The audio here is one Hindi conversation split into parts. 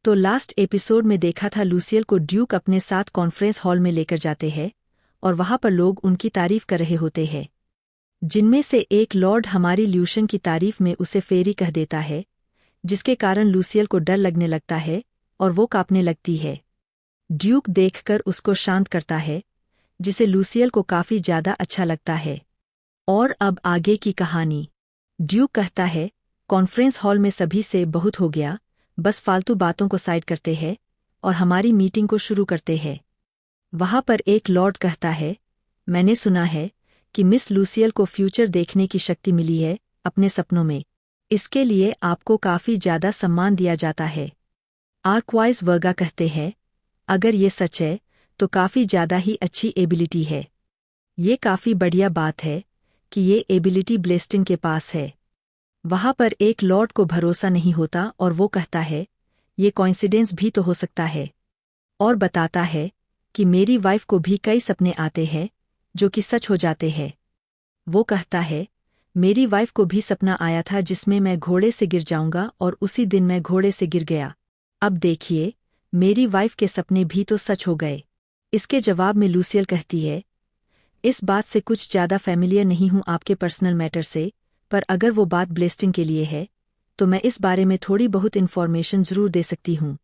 तो लास्ट एपिसोड में देखा था लूसियल को ड्यूक अपने साथ कॉन्फ्रेंस हॉल में लेकर जाते हैं और वहां पर लोग उनकी तारीफ कर रहे होते हैं, जिनमें से एक लॉर्ड हमारी ल्यूशन की तारीफ में उसे फेरी कह देता है, जिसके कारण लूसियल को डर लगने लगता है और वो कांपने लगती है। ड्यूक देखकर उसको शांत करता है, जिसे लूसियल को काफी ज्यादा अच्छा लगता है। और अब आगे की कहानी। ड्यूक कहता है, कॉन्फ्रेंस हॉल में सभी से बहुत हो गया, बस फालतू बातों को साइड करते हैं और हमारी मीटिंग को शुरू करते हैं। वहां पर एक लॉर्ड कहता है, मैंने सुना है कि मिस लूसियल को फ्यूचर देखने की शक्ति मिली है अपने सपनों में। इसके लिए आपको काफी ज्यादा सम्मान दिया जाता है। आर्कवाइज वर्गा कहते हैं, अगर ये सच है तो काफी ज्यादा ही अच्छी एबिलिटी है। ये काफी बढ़िया बात है कि ये एबिलिटी ब्लेस्टिन के पास है। वहां पर एक लॉर्ड को भरोसा नहीं होता और वो कहता है, ये कॉइंसिडेंस भी तो हो सकता है, और बताता है कि मेरी वाइफ को भी कई सपने आते हैं जो कि सच हो जाते हैं। वो कहता है, मेरी वाइफ को भी सपना आया था जिसमें मैं घोड़े से गिर जाऊंगा और उसी दिन मैं घोड़े से गिर गया। अब देखिए, मेरी वाइफ के सपने भी तो सच हो गए। इसके जवाब में लूसियल कहती है, इस बात से कुछ ज्यादा फैमिलियर नहीं हूं आपके पर्सनल मैटर से, पर अगर वो बात ब्लेस्टिंग के लिए है तो मैं इस बारे में थोड़ी बहुत इन्फॉर्मेशन जरूर दे सकती हूं।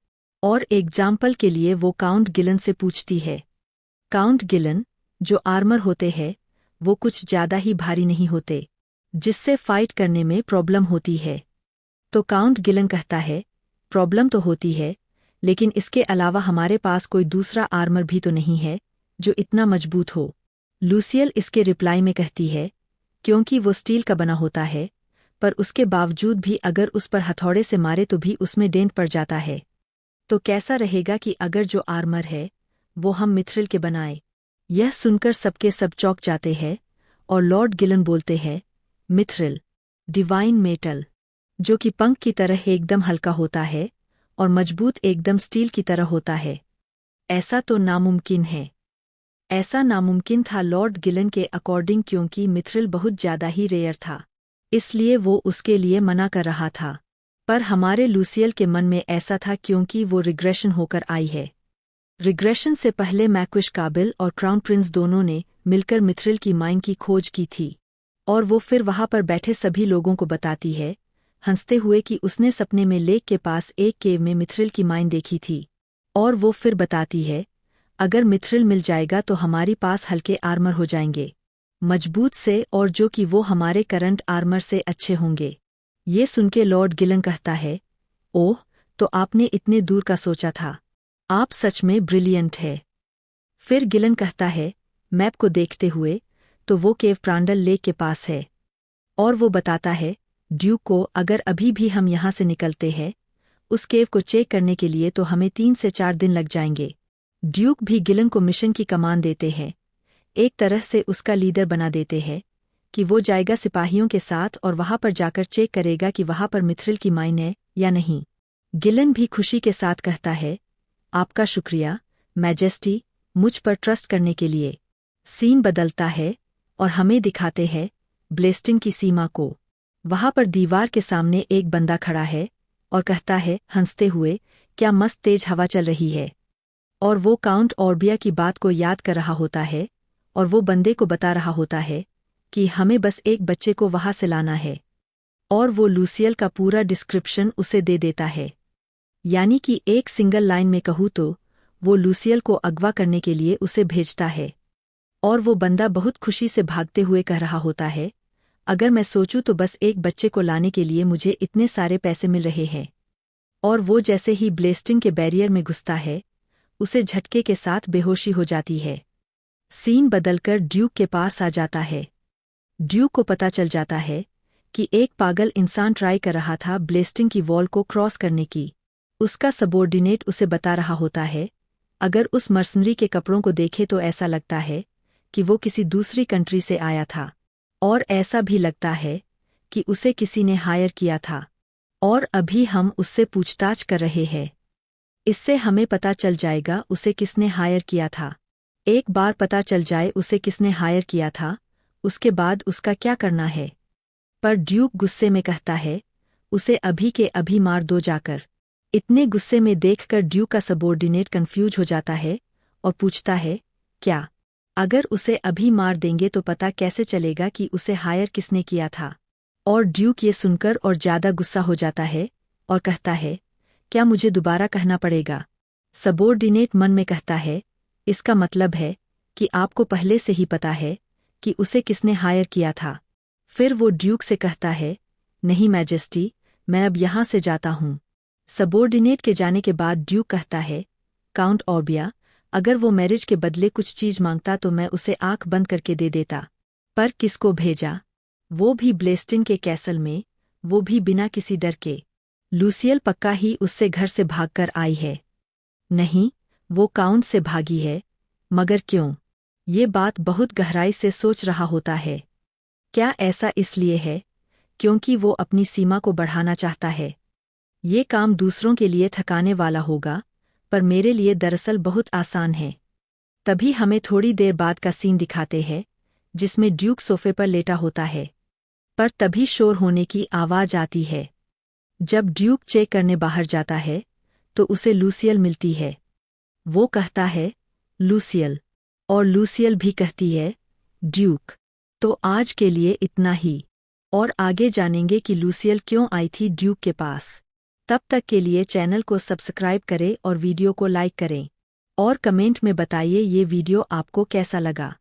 और एग्जाम्पल के लिए वो काउंट गिलन से पूछती है। काउंट गिलन, जो आर्मर होते हैं, वो कुछ ज्यादा ही भारी नहीं होते, जिससे फाइट करने में प्रॉब्लम होती है। तो काउंट गिलन कहता है, प्रॉब्लम तो होती है, लेकिन इसके अलावा हमारे पास कोई दूसरा आर्मर भी तो नहीं है जो इतना मजबूत हो। लूसियल इसके रिप्लाई में कहती है, क्योंकि वो स्टील का बना होता है, पर उसके बावजूद भी अगर उस पर हथौड़े से मारे तो भी उसमें डेंट पड़ जाता है। तो कैसा रहेगा कि अगर जो आर्मर है वो हम मिथ्रिल के बनाए। यह सुनकर सबके सब चौंक जाते हैं और लॉर्ड गिलन बोलते हैं, मिथ्रिल, डिवाइन मेटल, जो कि पंख की तरह एकदम हल्का होता है और मजबूत एकदम स्टील की तरह होता है। ऐसा तो नामुमकिन है। ऐसा नामुमकिन था लॉर्ड गिलन के अकॉर्डिंग, क्योंकि मिथ्रिल बहुत ज्यादा ही रेयर था, इसलिए वो उसके लिए मना कर रहा था। पर हमारे लूसियल के मन में ऐसा था क्योंकि वो रिग्रेशन होकर आई है। रिग्रेशन से पहले मैक्विश काबिल और क्राउन प्रिंस दोनों ने मिलकर मिथ्रिल की माइन की खोज की थी, और वो फिर वहां पर बैठे सभी लोगों को बताती है, हंसते हुए, कि उसने सपने में लेक के पास एक केव में मिथ्रिल की माइन देखी थी। और वो फिर बताती है, अगर मिथ्रिल मिल जाएगा तो हमारी पास हल्के आर्मर हो जाएंगे, मजबूत से, और जो कि वो हमारे करंट आर्मर से अच्छे होंगे। ये सुनके लॉर्ड गिलन कहता है, ओह, तो आपने इतने दूर का सोचा था, आप सच में ब्रिलियंट है। फिर गिलन कहता है, मैप को देखते हुए, तो वो केव प्रांडल लेक के पास है। और वो बताता है ड्यूक को, अगर अभी भी हम यहाँ से निकलते हैं उस केव को चेक करने के लिए तो हमें 3 से 4 दिन लग जाएंगे। ड्यूक भी गिलन को मिशन की कमान देते हैं, एक तरह से उसका लीडर बना देते हैं कि वो जाएगा सिपाहियों के साथ और वहां पर जाकर चेक करेगा कि वहां पर मिथ्रिल की माइन है या नहीं। गिलन भी खुशी के साथ कहता है, आपका शुक्रिया मैजेस्टी, मुझ पर ट्रस्ट करने के लिए। सीन बदलता है और हमें दिखाते हैं ब्लेस्टिंग की सीमा को। वहां पर दीवार के सामने एक बंदा खड़ा है और कहता है हंसते हुए, क्या मस्त तेज हवा चल रही है। और वो काउंट ऑर्बिया की बात को याद कर रहा होता है और वो बंदे को बता रहा होता है कि हमें बस एक बच्चे को वहां से लाना है। और वो लूसियल का पूरा डिस्क्रिप्शन उसे दे देता है, यानी कि एक सिंगल लाइन में कहूँ तो वो लूसियल को अगवा करने के लिए उसे भेजता है। और वो बंदा बहुत खुशी से भागते हुए कह रहा होता है, अगर मैं सोचूं तो बस एक बच्चे को लाने के लिए मुझे इतने सारे पैसे मिल रहे हैं। और वो जैसे ही ब्लेस्टिंग के बैरियर में घुसता है उसे झटके के साथ बेहोशी हो जाती है। सीन बदलकर ड्यूक के पास आ जाता है। ड्यूक को पता चल जाता है कि एक पागल इंसान ट्राई कर रहा था ब्लेस्टिंग की वॉल को क्रॉस करने की। उसका सबॉर्डिनेट उसे बता रहा होता है, अगर उस मर्सनरी के कपड़ों को देखे तो ऐसा लगता है कि वो किसी दूसरी कंट्री से आया था, और ऐसा भी लगता है कि उसे किसी ने हायर किया था। और अभी हम उससे पूछताछ कर रहे हैं, इससे हमें पता चल जाएगा उसे किसने हायर किया था। एक बार पता चल जाए उसे किसने हायर किया था, उसके बाद उसका क्या करना है। पर ड्यूक गुस्से में कहता है, उसे अभी के अभी मार दो जाकर। इतने गुस्से में देखकर ड्यूक का सबॉर्डिनेट कंफ्यूज हो जाता है और पूछता है, क्या अगर उसे अभी मार देंगे तो पता कैसे चलेगा कि उसे हायर किसने किया था? और ड्यूक ये सुनकर और ज्यादा गुस्सा हो जाता है और कहता है, क्या मुझे दोबारा कहना पड़ेगा? सबॉर्डिनेट मन में कहता है, इसका मतलब है कि आपको पहले से ही पता है कि उसे किसने हायर किया था। फिर वो ड्यूक से कहता है, नहीं मैजेस्टी, मैं अब यहाँ से जाता हूँ। सबॉर्डिनेट के जाने के बाद ड्यूक कहता है, काउंट ऑर्बिया, अगर वो मैरिज के बदले कुछ चीज मांगता तो मैं उसे आंख बंद करके दे देता। पर किसको भेजा? वो भी ब्लेस्टिन के कैसल में, वो भी बिना किसी डर के। लूसियल पक्का ही उससे घर से भागकर आई है। नहीं, वो काउंट से भागी है। मगर क्यों? ये बात बहुत गहराई से सोच रहा होता है। क्या ऐसा इसलिए है क्योंकि वो अपनी सीमा को बढ़ाना चाहता है? ये काम दूसरों के लिए थकाने वाला होगा, पर मेरे लिए दरअसल बहुत आसान है। तभी हमें थोड़ी देर बाद का सीन दिखाते हैं, जिसमें ड्यूक सोफे पर लेटा होता है। पर तभी शोर होने की आवाज आती है। जब ड्यूक चेक करने बाहर जाता है, तो उसे लूसियल मिलती है। वो कहता है, लूसियल, और लूसियल भी कहती है, ड्यूक। तो आज के लिए इतना ही, और आगे जानेंगे कि लूसियल क्यों आई थी ड्यूक के पास। तब तक के लिए चैनल को सब्सक्राइब करें और वीडियो को लाइक करें। और कमेंट में बताइए ये वीडियो आपको कैसा लगा।